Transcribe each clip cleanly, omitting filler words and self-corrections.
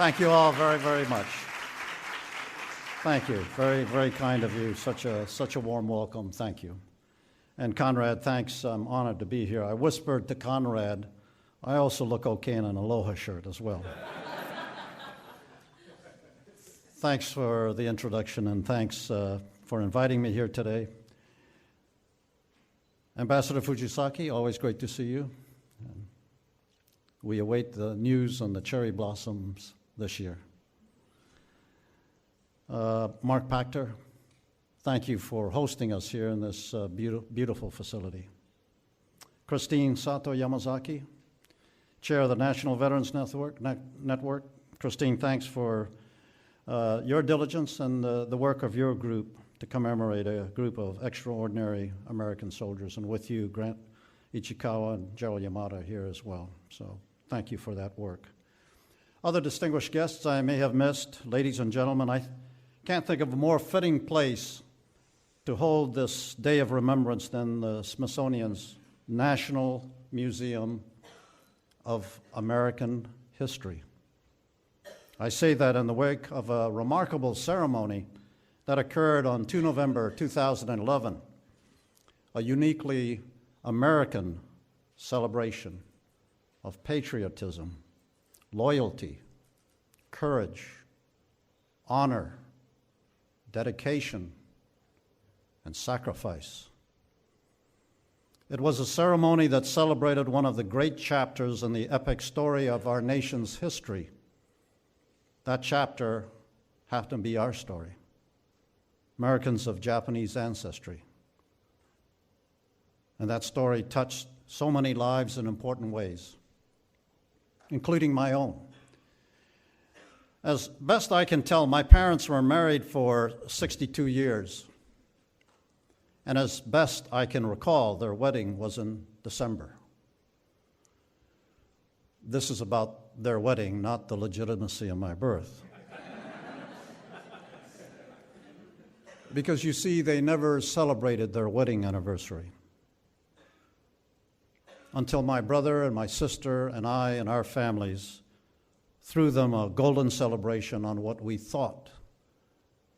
Thank you all very, very much. Thank you. Very, very kind of you. Such a warm welcome. Thank you. And Conrad, thanks. I'm honored to be here. I whispered to Conrad, I also look okay in an Aloha shirt as well. Thanks for the introduction, and thanks for inviting me here today. Ambassador Fujisaki, always great to see you. We await the news on the cherry blossoms this year. Mark Pachter, thank you for hosting us here in this beautiful facility. Christine Sato Yamazaki, Chair of the National Veterans Network. Christine, thanks for your diligence and the work of your group to commemorate a group of extraordinary American soldiers, and with you, Grant Ichikawa and Gerald Yamada here as well. So thank you for that work. Other distinguished guests I may have missed, ladies and gentlemen, I can't think of a more fitting place to hold this day of remembrance than the Smithsonian's National Museum of American History. I say that in the wake of a remarkable ceremony that occurred on 2 November 2011, a uniquely American celebration of patriotism, loyalty, courage, honor, dedication, and sacrifice. It was a ceremony that celebrated one of the great chapters in the epic story of our nation's history. That chapter happened to be our story, Americans of Japanese ancestry. And that story touched so many lives in important ways, including my own. As best I can tell, my parents were married for 62 years. And as best I can recall, their wedding was in December. This is about their wedding, not the legitimacy of my birth. Because you see, they never celebrated their wedding anniversary until my brother and my sister and I and our families threw them a golden celebration on what we thought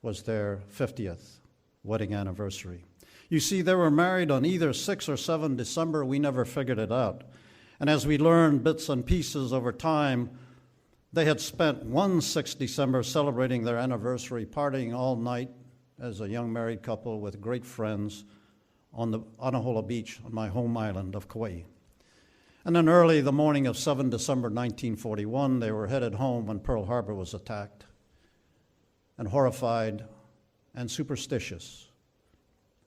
was their 50th wedding anniversary. You see, they were married on either 6 or 7 December. We never figured it out. And as we learned bits and pieces over time, they had spent one 6 December celebrating their anniversary, partying all night as a young married couple with great friends on the Anahola Beach on my home island of Kauai. And then early the morning of 7 December 1941, they were headed home when Pearl Harbor was attacked. And horrified and superstitious,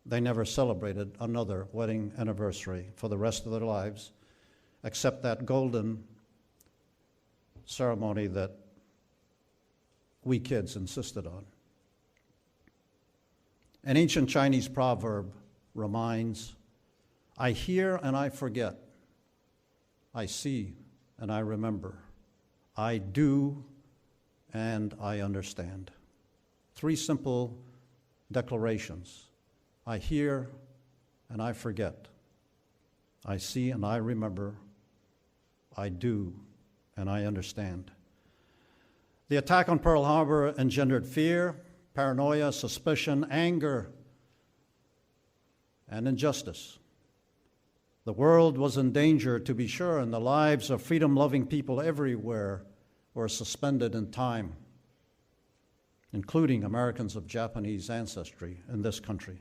they never celebrated another wedding anniversary for the rest of their lives, except that golden ceremony that we kids insisted on. An ancient Chinese proverb reminds, I hear and I forget. I see and I remember. I do and I understand. 3 simple declarations. I hear and I forget. I see and I remember. I do and I understand. The attack on Pearl Harbor engendered fear, paranoia, suspicion, anger, and injustice. The world was in danger, to be sure, and the lives of freedom-loving people everywhere were suspended in time, including Americans of Japanese ancestry in this country.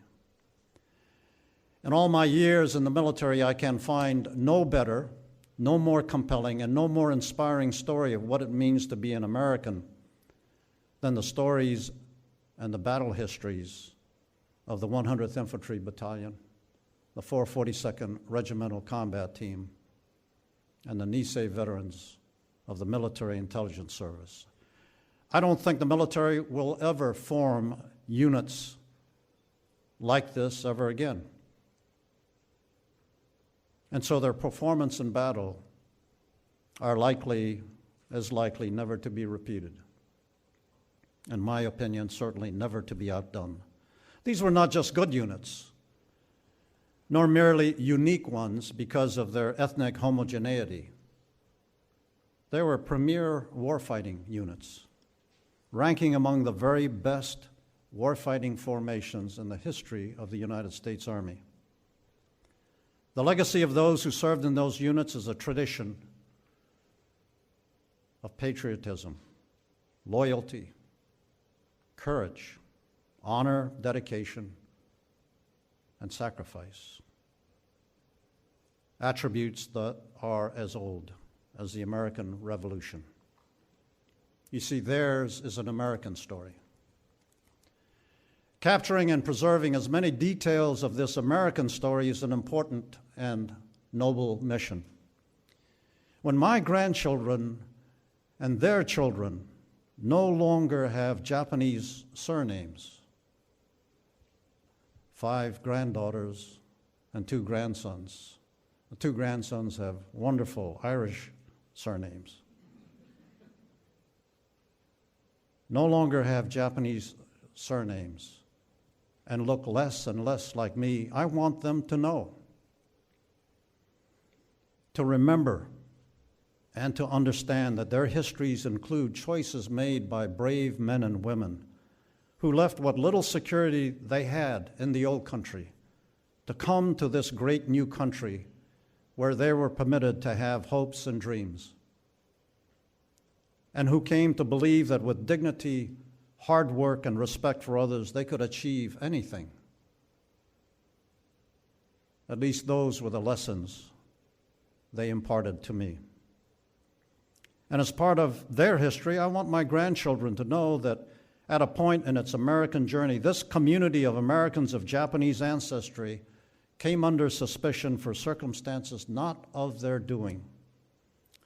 In all my years in the military, I can find no better, no more compelling, and no more inspiring story of what it means to be an American than the stories and the battle histories of the 100th Infantry Battalion, the 442nd Regimental Combat Team, and the Nisei veterans of the Military Intelligence Service. I don't think the military will ever form units like this ever again. And so their performance in battle is likely never to be repeated. In my opinion, certainly never to be outdone. These were not just good units, nor merely unique ones because of their ethnic homogeneity. They were premier warfighting units, ranking among the very best warfighting formations in the history of the United States Army. The legacy of those who served in those units is a tradition of patriotism, loyalty, courage, honor, dedication, and sacrifice. Attributes that are as old as the American Revolution. You see, theirs is an American story. Capturing and preserving as many details of this American story is an important and noble mission. When my grandchildren and their children no longer have Japanese surnames, 5 granddaughters and 2 grandsons. The 2 grandsons have wonderful Irish surnames. No longer have Japanese surnames and look less and less like me. I want them to know, to remember, and to understand that their histories include choices made by brave men and women who left what little security they had in the old country to come to this great new country where they were permitted to have hopes and dreams, and who came to believe that with dignity, hard work, and respect for others, they could achieve anything. At least those were the lessons they imparted to me. And as part of their history, I want my grandchildren to know that at a point in its American journey, this community of Americans of Japanese ancestry came under suspicion for circumstances not of their doing,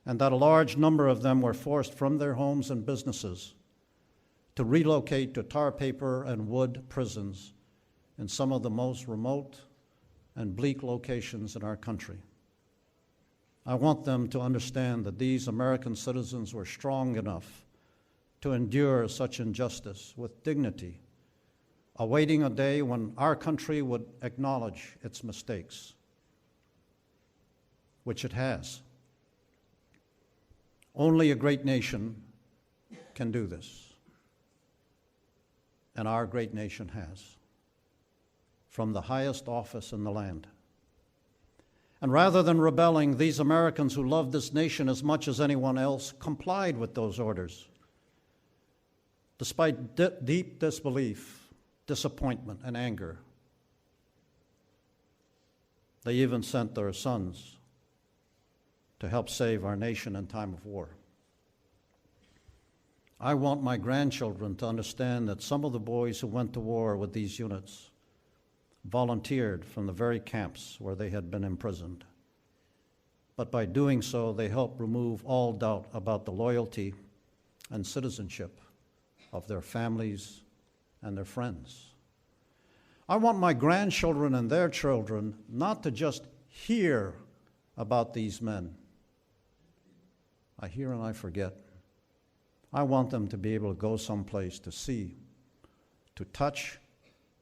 and that a large number of them were forced from their homes and businesses to relocate to tar paper and wood prisons in some of the most remote and bleak locations in our country. I want them to understand that these American citizens were strong enough to endure such injustice with dignity, awaiting a day when our country would acknowledge its mistakes, which it has. Only a great nation can do this, and our great nation has, from the highest office in the land. And rather than rebelling, these Americans who loved this nation as much as anyone else complied with those orders. Despite deep disbelief, disappointment, and anger, they even sent their sons to help save our nation in time of war. I want my grandchildren to understand that some of the boys who went to war with these units volunteered from the very camps where they had been imprisoned. But by doing so, they helped remove all doubt about the loyalty and citizenship of their families and their friends. I want my grandchildren and their children not to just hear about these men. I hear and I forget. I want them to be able to go someplace to see, to touch,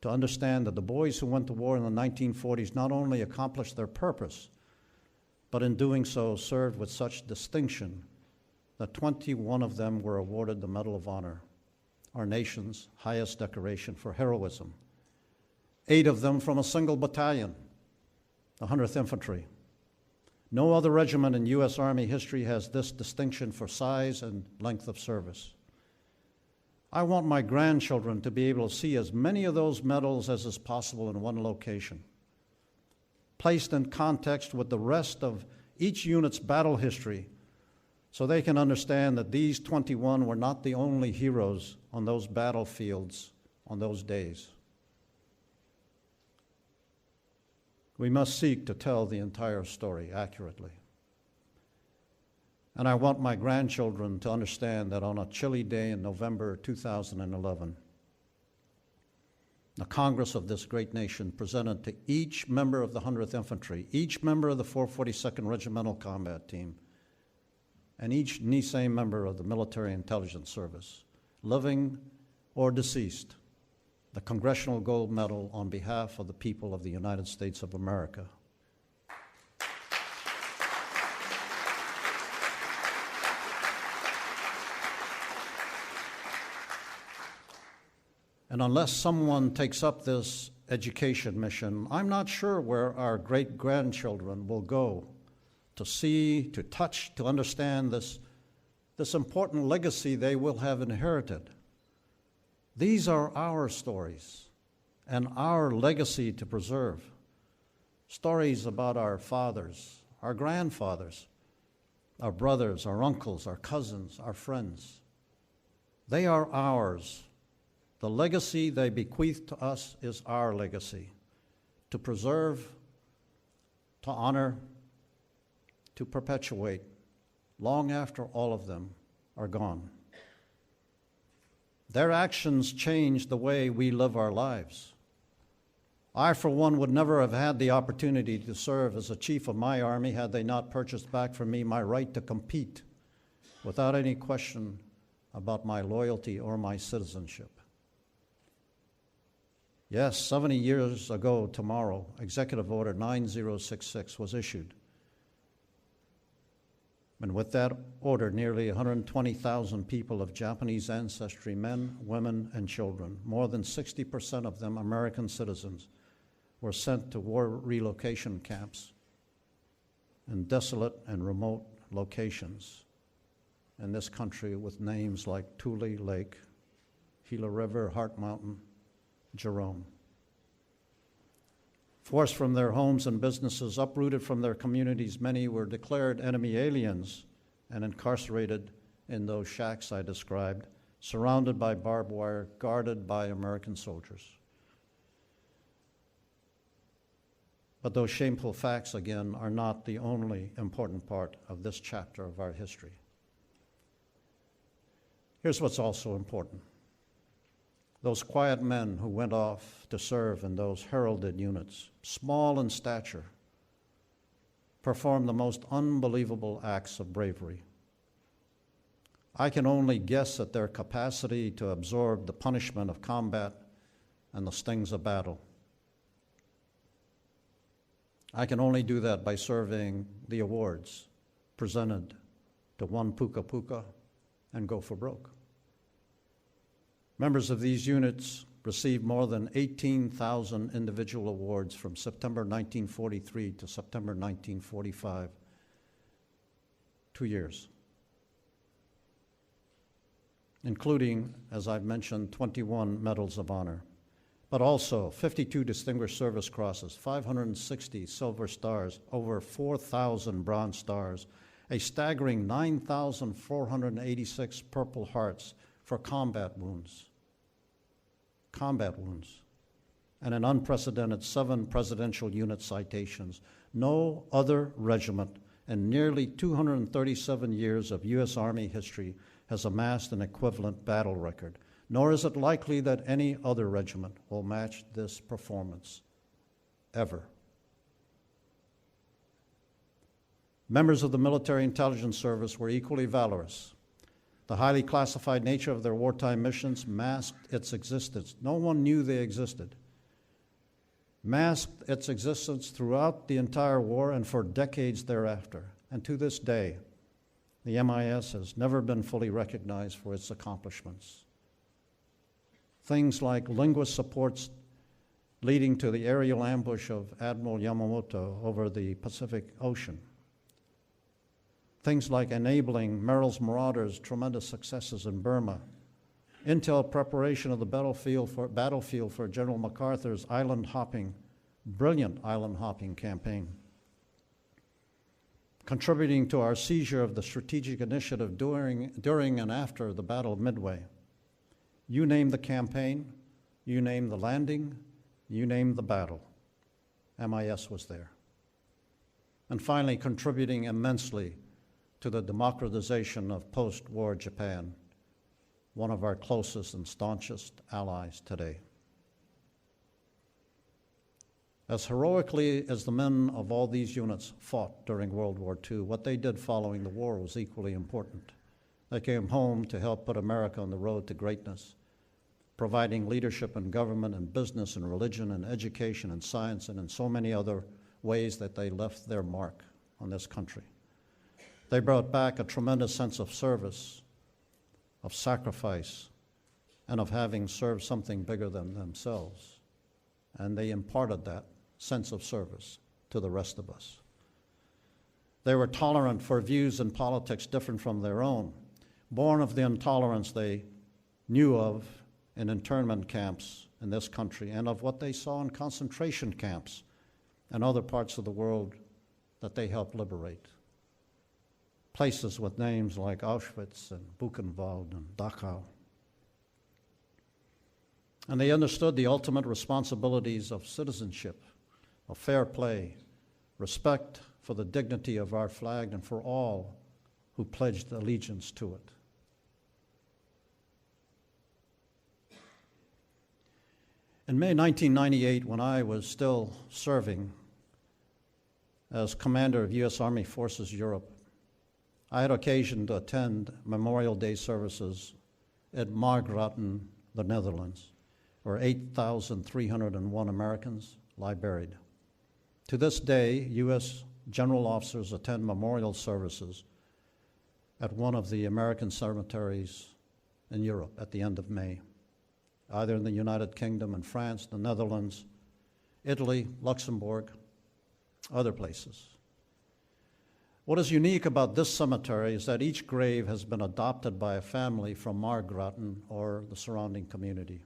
to understand that the boys who went to war in the 1940s not only accomplished their purpose, but in doing so served with such distinction that 21 of them were awarded the Medal of Honor, our nation's highest decoration for heroism. 8 of them from a single battalion, the 100th Infantry. No other regiment in U.S. Army history has this distinction for size and length of service. I want my grandchildren to be able to see as many of those medals as is possible in one location, placed in context with the rest of each unit's battle history, so they can understand that these 21 were not the only heroes on those battlefields on those days. We must seek to tell the entire story accurately. And I want my grandchildren to understand that on a chilly day in November 2011, the Congress of this great nation presented to each member of the 100th Infantry, each member of the 442nd Regimental Combat Team, and each Nisei member of the Military Intelligence Service, living or deceased, the Congressional Gold Medal on behalf of the people of the United States of America. And unless someone takes up this education mission, I'm not sure where our great-grandchildren will go to see, to touch, to understand this important legacy they will have inherited. These are our stories and our legacy to preserve. Stories about our fathers, our grandfathers, our brothers, our uncles, our cousins, our friends. They are ours. The legacy they bequeath to us is our legacy, to preserve, to honor, to perpetuate, long after all of them are gone. Their actions change the way we live our lives. I, for one, would never have had the opportunity to serve as a chief of my army had they not purchased back from me my right to compete without any question about my loyalty or my citizenship. Yes, 70 years ago tomorrow, Executive Order 9066 was issued. And with that order, nearly 120,000 people of Japanese ancestry, men, women, and children, more than 60% of them American citizens, were sent to war relocation camps in desolate and remote locations in this country with names like Tule Lake, Gila River, Heart Mountain, Jerome. Forced from their homes and businesses, uprooted from their communities, many were declared enemy aliens and incarcerated in those shacks I described, surrounded by barbed wire, guarded by American soldiers. But those shameful facts, again, are not the only important part of this chapter of our history. Here's what's also important. Those quiet men who went off to serve in those heralded units, small in stature, performed the most unbelievable acts of bravery. I can only guess at their capacity to absorb the punishment of combat and the stings of battle. I can only do that by surveying the awards presented to one Puka Puka and Go for Broke. Members of these units received more than 18,000 individual awards from September 1943 to September 1945, 2 years, including, as I've mentioned, 21 Medals of Honor, but also 52 Distinguished Service Crosses, 560 Silver Stars, over 4,000 Bronze Stars, a staggering 9,486 Purple Hearts for combat wounds, and an unprecedented 7 Presidential Unit citations. No other regiment in nearly 237 years of U.S. Army history has amassed an equivalent battle record, nor is it likely that any other regiment will match this performance, ever. Members of the Military Intelligence Service were equally valorous. The highly classified nature of their wartime missions masked its existence. No one knew they existed. Masked its existence throughout the entire war and for decades thereafter. And to this day, the MIS has never been fully recognized for its accomplishments. Things like linguist supports leading to the aerial ambush of Admiral Yamamoto over the Pacific Ocean. Things like enabling Merrill's Marauders' tremendous successes in Burma, intel preparation of the battlefield for General MacArthur's brilliant island hopping campaign, contributing to our seizure of the strategic initiative during and after the Battle of Midway. You name the campaign, you name the landing, you name the battle. MIS was there. And finally, contributing immensely to the democratization of post-war Japan, one of our closest and staunchest allies today. As heroically as the men of all these units fought during World War II, what they did following the war was equally important. They came home to help put America on the road to greatness, providing leadership in government and business and religion and education and science and in so many other ways that they left their mark on this country. They brought back a tremendous sense of service, of sacrifice, and of having served something bigger than themselves. And they imparted that sense of service to the rest of us. They were tolerant for views in politics different from their own, born of the intolerance they knew of in internment camps in this country and of what they saw in concentration camps and other parts of the world that they helped liberate. Places with names like Auschwitz and Buchenwald and Dachau. And they understood the ultimate responsibilities of citizenship, of fair play, respect for the dignity of our flag and for all who pledged allegiance to it. In May 1998, when I was still serving as commander of U.S. Army Forces Europe, I had occasion to attend Memorial Day services at Margraten, the Netherlands, where 8,301 Americans lie buried. To this day, U.S. general officers attend memorial services at one of the American cemeteries in Europe at the end of May, either in the United Kingdom and France, the Netherlands, Italy, Luxembourg, other places. What is unique about this cemetery is that each grave has been adopted by a family from Margraten or the surrounding community.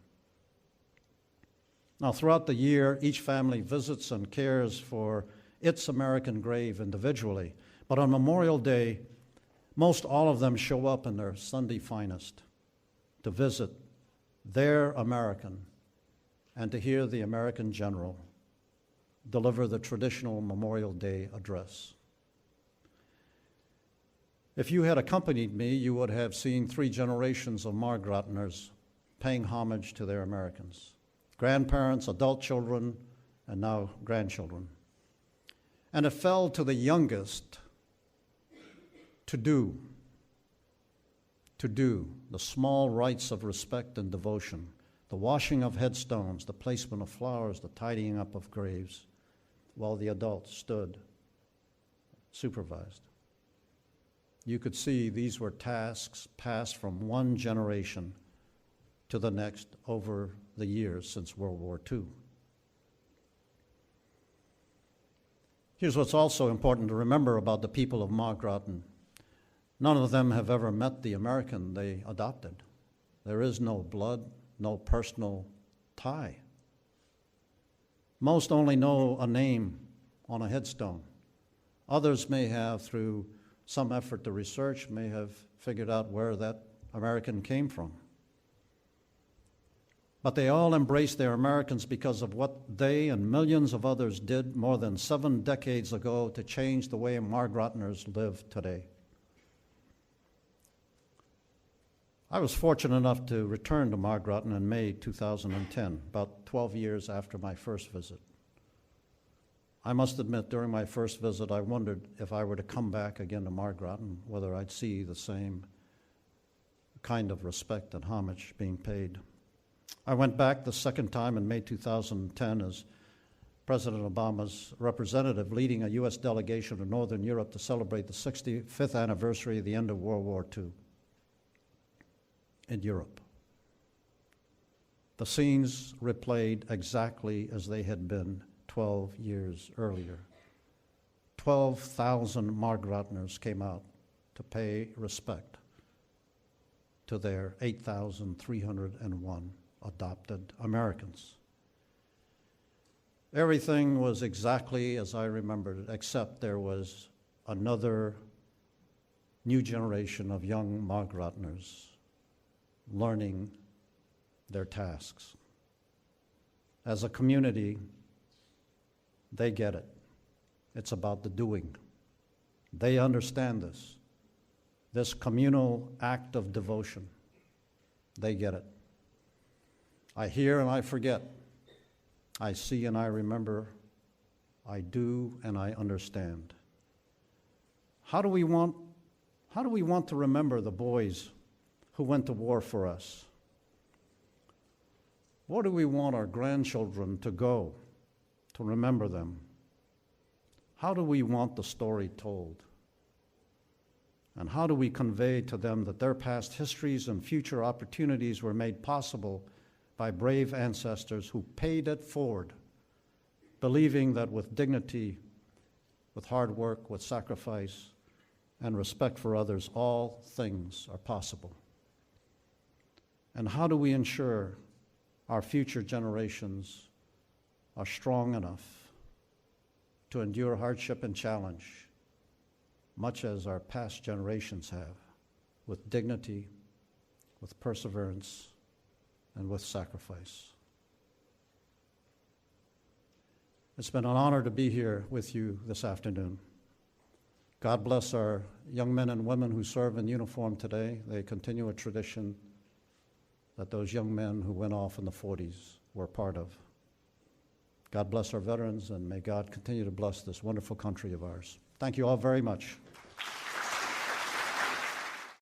Now, throughout the year, each family visits and cares for its American grave individually, but on Memorial Day, most all of them show up in their Sunday finest to visit their American and to hear the American general deliver the traditional Memorial Day address. If you had accompanied me, you would have seen 3 generations of Margrateners paying homage to their Americans. Grandparents, adult children, and now grandchildren. And it fell to the youngest to do the small rites of respect and devotion, the washing of headstones, the placement of flowers, the tidying up of graves, while the adults stood, supervised. You could see these were tasks passed from one generation to the next over the years since World War II. Here's what's also important to remember about the people of Margraten. None of them have ever met the American they adopted. There is no blood, no personal tie. Most only know a name on a headstone. Others may have, through some effort to research, may have figured out where that American came from. But they all embrace their Americans because of what they and millions of others did more than 7 decades ago to change the way Margrateners live today. I was fortunate enough to return to Margraten in May 2010, about 12 years after my first visit. I must admit, during my first visit, I wondered if I were to come back again to Margraten, whether I'd see the same kind of respect and homage being paid. I went back the second time in May 2010 as President Obama's representative, leading a U.S. delegation to Northern Europe to celebrate the 65th anniversary of the end of World War II in Europe. The scenes replayed exactly as they had been 12 years earlier. 12,000 Margrateners came out to pay respect to their 8,301 adopted Americans. Everything was exactly as I remembered it, except there was another new generation of young Margrateners learning their tasks. As a community, they get it. It's about the doing. They understand this communal act of devotion. They get it. I hear and I forget. I see and I remember. I do and I understand. How do we want to remember the boys who went to war for us? Where do we want our grandchildren to go to remember them? How do we want the story told? And how do we convey to them that their past histories and future opportunities were made possible by brave ancestors who paid it forward, believing that with dignity, with hard work, with sacrifice, and respect for others, all things are possible? And how do we ensure our future generations are strong enough to endure hardship and challenge, much as our past generations have, with dignity, with perseverance, and with sacrifice? It's been an honor to be here with you this afternoon. God bless our young men and women who serve in uniform today. They continue a tradition that those young men who went off in the 40s were part of. God bless our veterans, and may God continue to bless this wonderful country of ours. Thank you all very much.